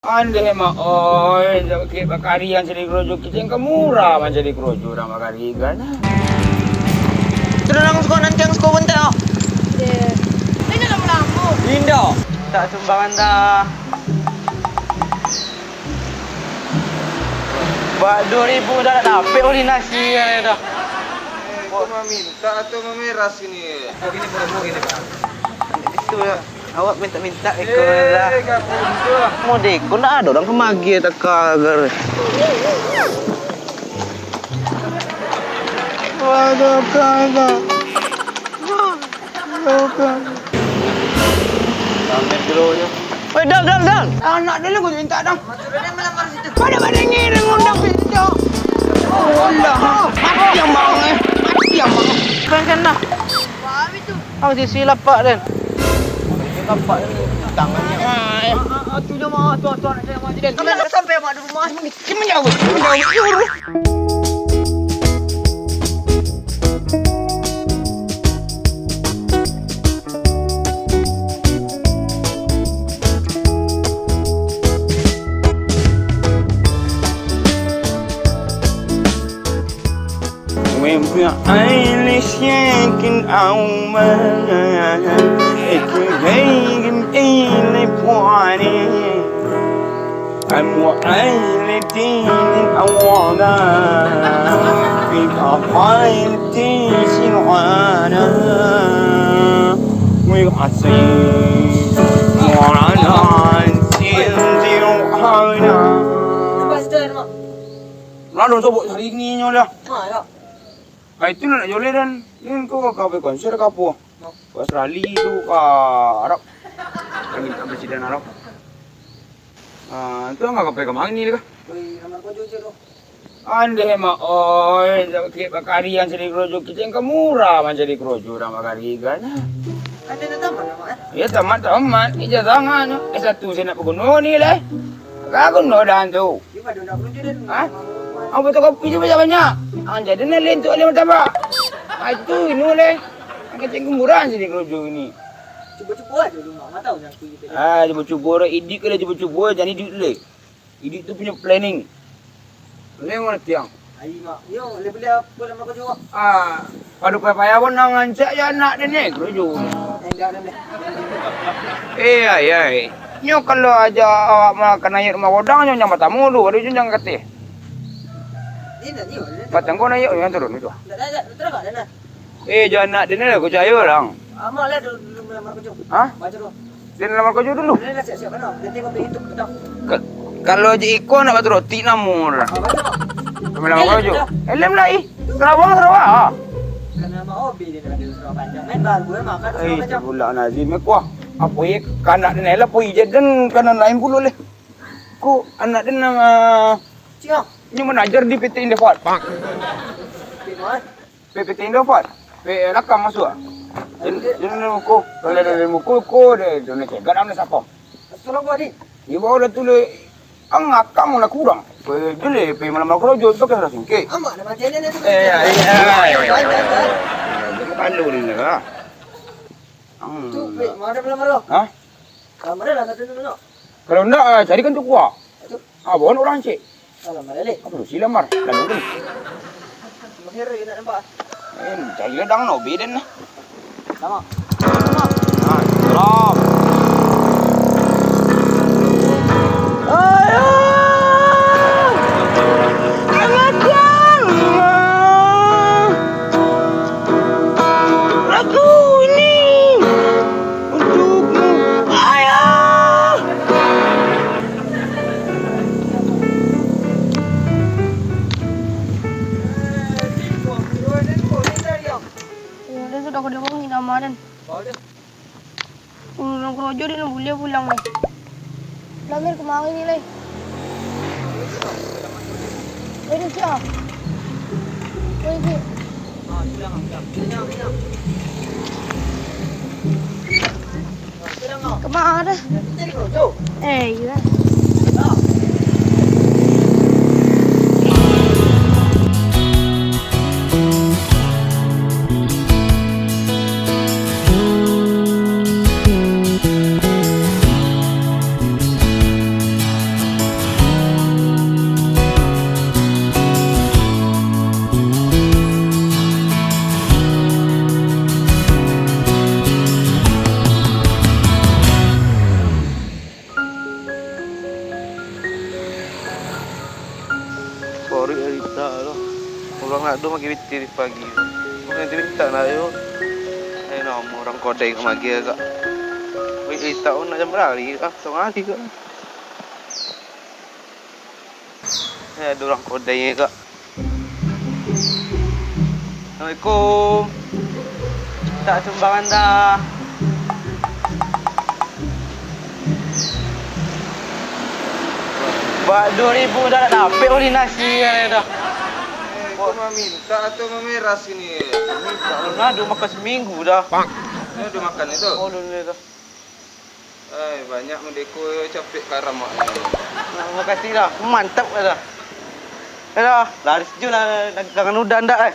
Ande mah oi, ke bakarian jadi krojo kita yang murah man jadi krojo orang bakarigan. Terus nang sekolah nanti yang sekolah bentar. Ini dalam lampu. Lindo. Tak sumbangan dah. Buat 2,000 dah dapat oli nasi dah. Kok meminta atau memeras ini? Begini Pak. Itu ya. Awak minta-minta ikut dah. Mau deko nak ada orang kemagi tak kagar. Waduh kagak. Sampai dulu ya. Woi, dal. Anak dia lah minta dong. Pada ngiring undang pintu. Oh Allah, mati yang bang. Pengen dah. Wah, itu. Aku silap Pak Den. Nampak ini tangannya. Tu dia mah, tu nak saya mah jadi. Kalau sampai mak di rumah Cuma jauh. وبعينش يمكن أوما إكليهم إلي بواني أم وعيلتين أوانا في أقايلتي سنوانا ويقعسين وعنا سينزل وحانا Pastor mak. Lalu sobok hari ini nyolah. Ya. Itu nak joleh dan ini kau kau konser kapo. Ke Australia tu ke Arab. Kami tak presiden Arab. Itu enggak kape ke mana ni lagi? Ramai kau jujur tu. Ande mah oi, ke bakarian jadi krojo kita yang murah man jadi krojo orang bakarigan. Ada teman mak. Ya teman-teman, ija tangan. Satu saya nak pegunung ni lah. Kau no dan tu. Di mana nak jujur dan. Ha? Ang betul kopi tu banyak. Ang jadi na len tu alim taba. Itu ini le. Ang kecing kemurahan sini krojo ini. Cuba-cuba aja dulu mak. Tahu nak pergi tu. Cuba-cuba idik ke cuba-cuba jadi duit le. Idik tu punya planning. Le mana tiang? Ai mak. Yo, beli apa nama kau juga? Padu payah pun nang ancak ya anak dia ni krojo. Enggak ada. Ai. Nyo kalau aja awak makan air rumah kodang nyo nyambat tamu lu, ada junjang kate. Ini dah ni. Batang kau naik yang turun itu. Dah terus ada nah. Jangan nak dia ni lah, aku cahaya lang. Amal lah dulu nama kau juga. Ha? Baca dulu. Dia lamar kau dulu. Ini dah siap-siap kan. Nanti kau pergi itu betul. Kalau je ikon nak batu roti namur. Baca mak. Kami lamar kau juga. Elem lah Sarawak. Karena mak hobi dia nak di Surabaya panjang. Main baru makan Surabaya. Pula Nazim kuah. Apa ye kanak dia lah poi je dan kanan lain pula leh. Ku anak dia nama Ciao. ni menajar di PT Indofat. Pinuan. PT Indofat. Rakam masuk ah. Jadi muku, kalau dari muku ko deh, jadi cegat amne siapa? Tolong gua di. Di bawah dah tulis angak kamu lah kurang. Jadi malam krojo tu kan rasul ke. Amak nama dia ni. Palu ni lah. Tu, mana belum malu? Hah? Mana lah kata dulu. Kalau enggak carikan tu kuah. Bukan orang cik. Kalau mana le? Apa tu silamar? Lalu kan. Mahir nak nampak. Cari ledang no beden lah. Sama. Salam. Sudah aku dah bangun nama dan. Ulang kerojo dia nak boleh pulang ni. Lamir kemarin ni leh. Ini siapa? Ini. Kemana? Iya. dah lo. Orang nak do magi bitir pagi. Nanti minta nak yo. Nomor orang kode ke magi agak. Wih, tahun nak jam berapa lagi? Setengah hari ke? Ada orang kode ni kak. Assalamualaikum. Tak sumbangan dah. Buat 2,000 dah nak dapat oli nasi kan dah. Kau mau minta atau mau meras ini? Minta ngadu makan seminggu dah. Ini udah makan itu? Oh, dulu dah. Banyak mendeko capek karam mak. Terima kasih dah. Mantap dah. Dah, laris je lah dagangan udan dah.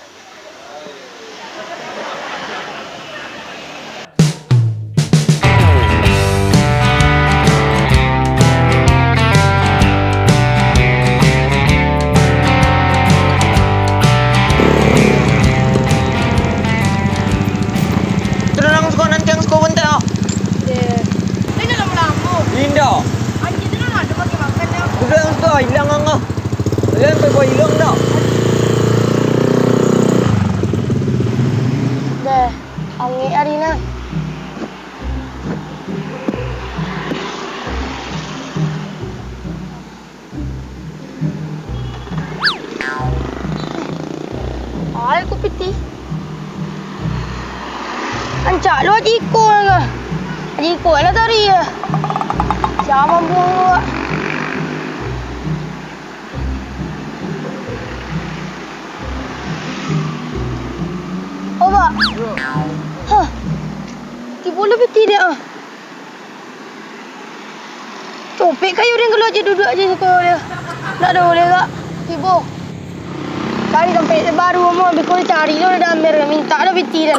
Indah. Anjir tu nak ada bagi makan dah. Bukan suka hilang angah. Kalian pergi buat hilang dah. Dah, angin hari na. Ay, aku piti. Ancak lu jiko lah. Jiko lah tadi ya. Jangan buat. Oh, Pak. Hah. Tiba lebih tidak. Topik kayu dia kalau aja duduk aja sekolah dia. Tak ada boleh tak? Tiba. Cari tempat baru mau habis kau cari lo dah ambil minta dah piti dah.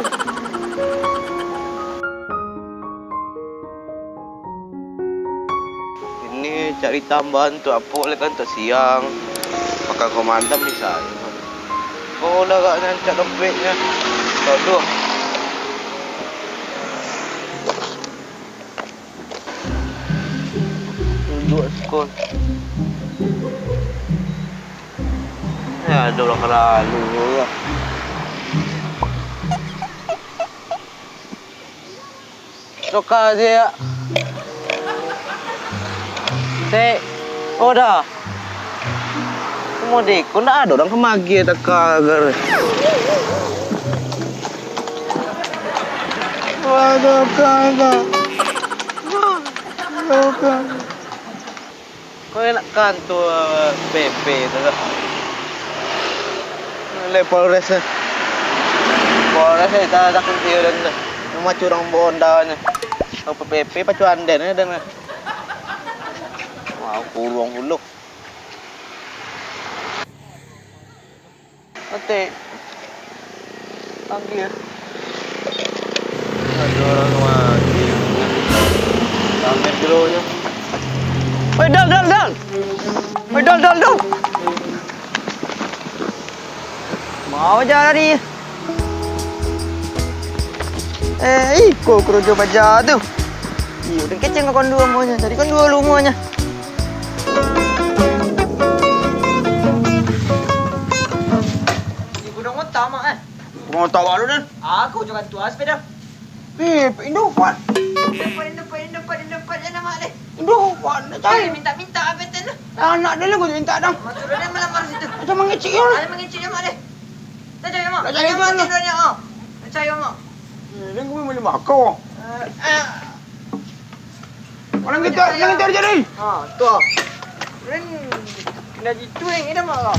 Ini cari tambahan tu apa oleh kan tak siang. Makan komandan misalnya. Oh lah kak nancak dompetnya. Tak tu. Duduk sekolah. Ya ada orang lalu lah. Suka dia. Cek, oh dah. Semua dek, kau nak ada orang kemagi tak kagar. Waduh kagar. Waduh. Kau enak kan tu PP tu dah. Polres. Polres tak takut dia dan rumah curang bondanya. Kau PP pacuan den dan. Wah, kurang huluk. Oke. Panggil. Ada orang lagi. Sampai dulu ya. Woi, dal. Woi, dal. Mau jalan ni. Ikut kerja baja tu. Iyo, dan keceng kau dua muanya. Tadi kan dua lumanya. Tama kan? Mau tahu lu dan? Aku juga tuas sepeda. Indovan. Indopan nama deh. Indovan. Cari minta apa tu? Anak dia lah gua minta dah. Maksudnya dia melamar situ. Macam mengecil. Ada mengecil nama deh. Tak cari mak. Tak cari mana? Tak cari mak. Dia gua boleh makan. Orang kita jadi. Tu. Ren kena gitu yang ini mak.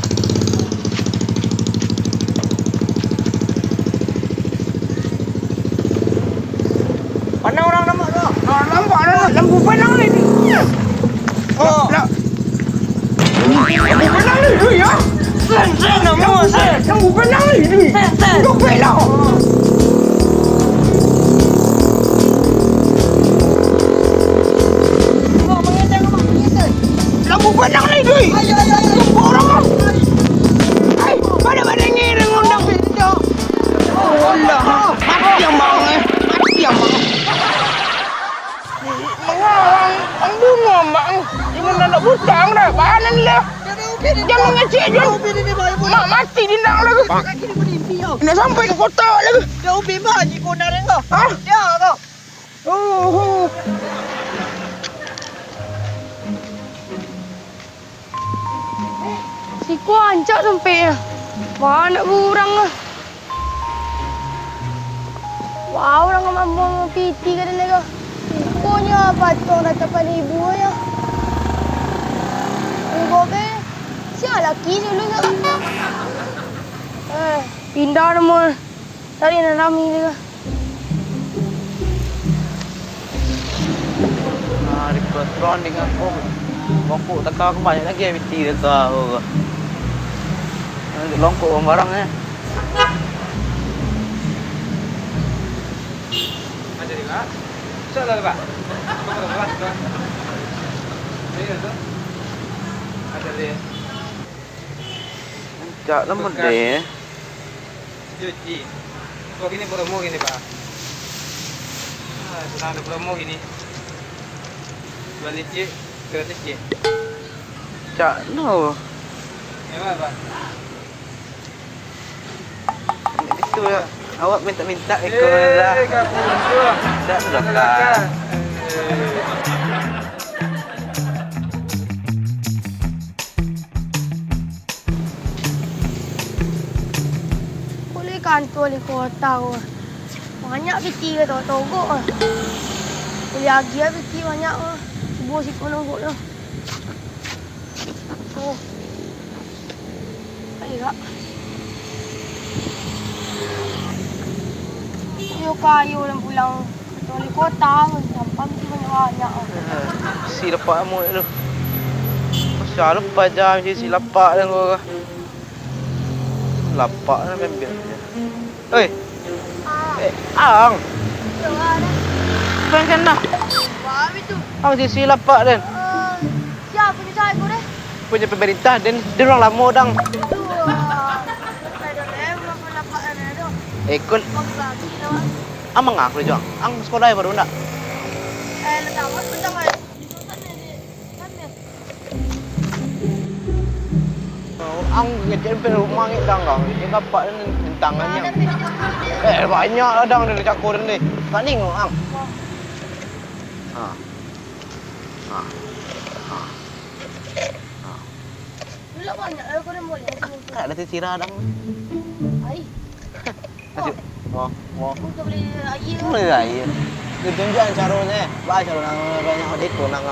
Mana orang nama tu? Nampak dah. Lampu panang ni. Oh. Lampu panang ni ya. Sen nama sen. Lampu panang ni. Duk belah. Lampu panang ni duit. Ayo. Lampu orang. Hai, pada ngiring undang pintu. Oh Allah. Mati yang mau Mati yang mau. Ang bunga mak. Di mana nak butang dah. Bahanan lah. Jadi Jangan ngecek John. Mak mati di nak lagi. Nak sampai ke kota lagi. Dah ubi mah haji kau nak kau. Ah. Ya kau. Oh. Si kuancak sampai. Mana kurang ah. Wah, orang mampu piti kan lego. Pokoknya patong datang ibu ya. Ibu ke? Siapa laki dulu ya? Pindah nama. Tadi nak rami lego. Di peron dengan bongkok tak kau banyak lagi piti dah kau. Longkok barang eh. Ada di Pak. Salah Pak. Pak. Ini tu. Ada dia. Tak lama deh. Cuci. Kok gini promo gini Pak. Sedang ada promo gini. Balik cik, gratis cik. Tak no. Memang Pak. Itu ya. Awak minta ekor dah. Tak sudah kan. Boleh kantor di kota ko. Banyak piti ke tak togok ah. Boleh lagi ah piti banyak ah. Bos si kono kok dah. Oh. Baiklah. Yo kayu dan pulang ke kota sampah mesti banyak-banyak. Si lepak mu tu. Pasal lepak jam si lepak dan kau. Lepak nak ambil. Oi. Ang. Bukan kan nak. Wah, itu. Ang si lepak dan. Siapa punya saya kau deh? Punya pemerintah dan dia orang lama dang. Tu. Ada level apa ada tu. Ekon Bagi nama. amang aku juang. Ang sekolah baru nak. Letak apa betul kan? Ang kerja di rumah ni dang kau. Dia dapat dan tangannya. Banyak lah dang dari cakur ni. Tak ni ang. Ha. Ha. Ha. Dulu banyak aku dah boleh. Tak ada tira dang. Ai. Asyik. Oh, oh. Aku tak boleh air. Boleh lah ya. Dia tunjuk caranya. Bah cara nang banyak adik tu nang.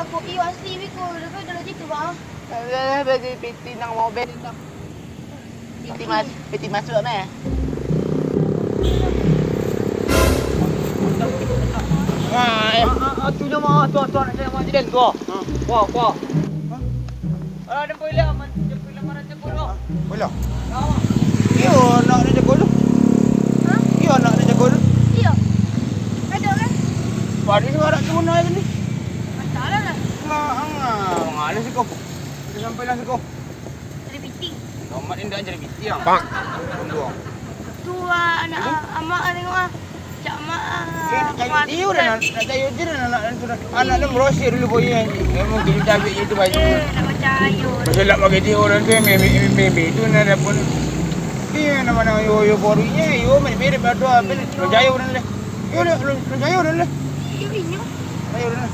Aku iwas TV ko, lepas dah lagi tu bang. Bagi piti nang mobil tu. Piti masuk meh. Tu nama tu nak saya mau jadi kau. Kau. Ada boleh aman, boleh marah cakap kau. Boleh. Yo nak dia jago lu. Ha? Yo nak dia jago lu. Iya. Ada kan? Padi sekarang tu naik ni. Masalah lah. Mana sih kau? Dia sampai lah kau. Dari piti. Tomat ni dah jadi biti yang. Bang. Tunggu. Tu anak amak tengok ah. Cak mak. Nak cayu dia nak cayu je nak tu dah. Anak dia merosot dulu boy yang. Mungkin dia ambil itu baju. Nak percaya. Pasal nak bagi dia orang tu membe tu nak pun. Dia nama yo borunya yo mere berdua ben lo cayu dan le. Yo lo cayu dan le. Iyo inyo. Cayu dan.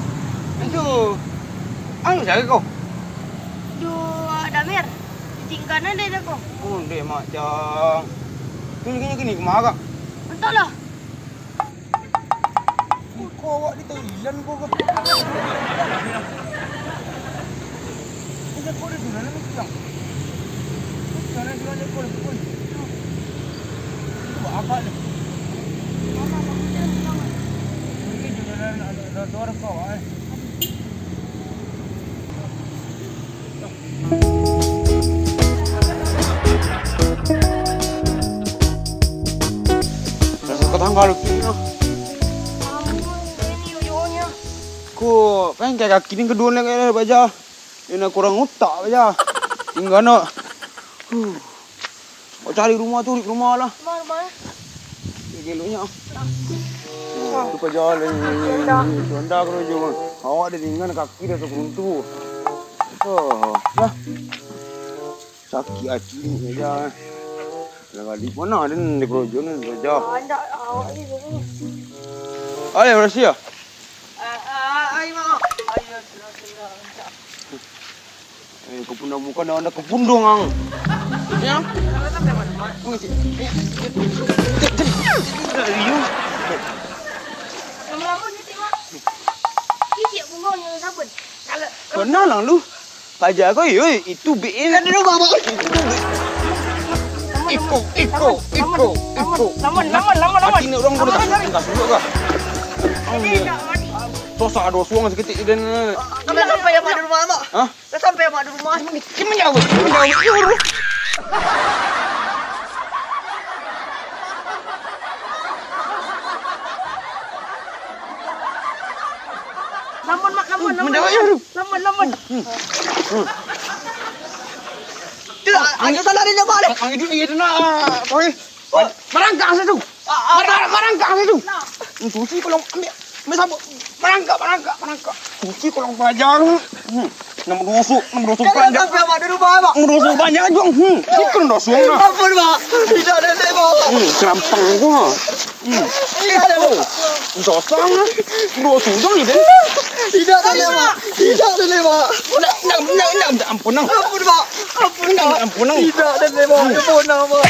Itu. Anu saya kau. Du Damir. Tingkanan dia dah ko. Oh, dia macam. Tu gini kemana? Entahlah. Kau awak di Thailand kau. Ini kau di mana ni siang? Sana di mana kau? Itu apa ni? Ini juga ada orang kau. Kau tanggal lu. Ko kan kayak kaki ni kedua ni kayak baca. Ini kurang otak baca. Tinggal nak. Kau cari rumah tu, rumah lah. Mana? sekilonya. Tu perjalanan tu anda kalau jangan awak ada dengan kaki dah teruntuh. Oh, dah. Sakit hati ni aja. Dah di mana dan di kerojo ni saja. Anda awak ni dulu. Ayo Rusia. Ay, mak. Ayo, sudah. Kau pun bukan anda kepundung ang. Ya. Sampai mana, mak? Lama-lama ni tengok. Kiki bunga yang sabun. Kalau Kenal lang lu. Kaja ko itu BN. Ano ba ba? Iko. Laman. Mati ni orang boleh tak? Enggak suka ka. Tosa ada suang seketik dan. Dah sampai mak di rumah, mak. Hah? Dah sampai mak di rumah. Kim menjawab. Yur. laman mak laman. Menjawab yur. Laman. Tidak, ada salah dia balik. Ang itu na. Toy. Marangkang sa tu. Marangkang sa tu. Susi ko lang ambil. Mesabo. Marangkang. Susi ko lang pajang. Namrusuk Jangan panjang. sampai mak di rumah, mak. Namrusuk banyak jong. Sikon dah suang na. Ampun, mak. Tidak ada saya, mak. Serampang ko ha. Tidak ada, mak. Dosang ha. Namrusuk jong ni. Tidak ada, mak. Tidak ada, mak. Nak ampun nang. Ampun, mak. Ampun nang. Tidak ada, mak. Ampun, mak.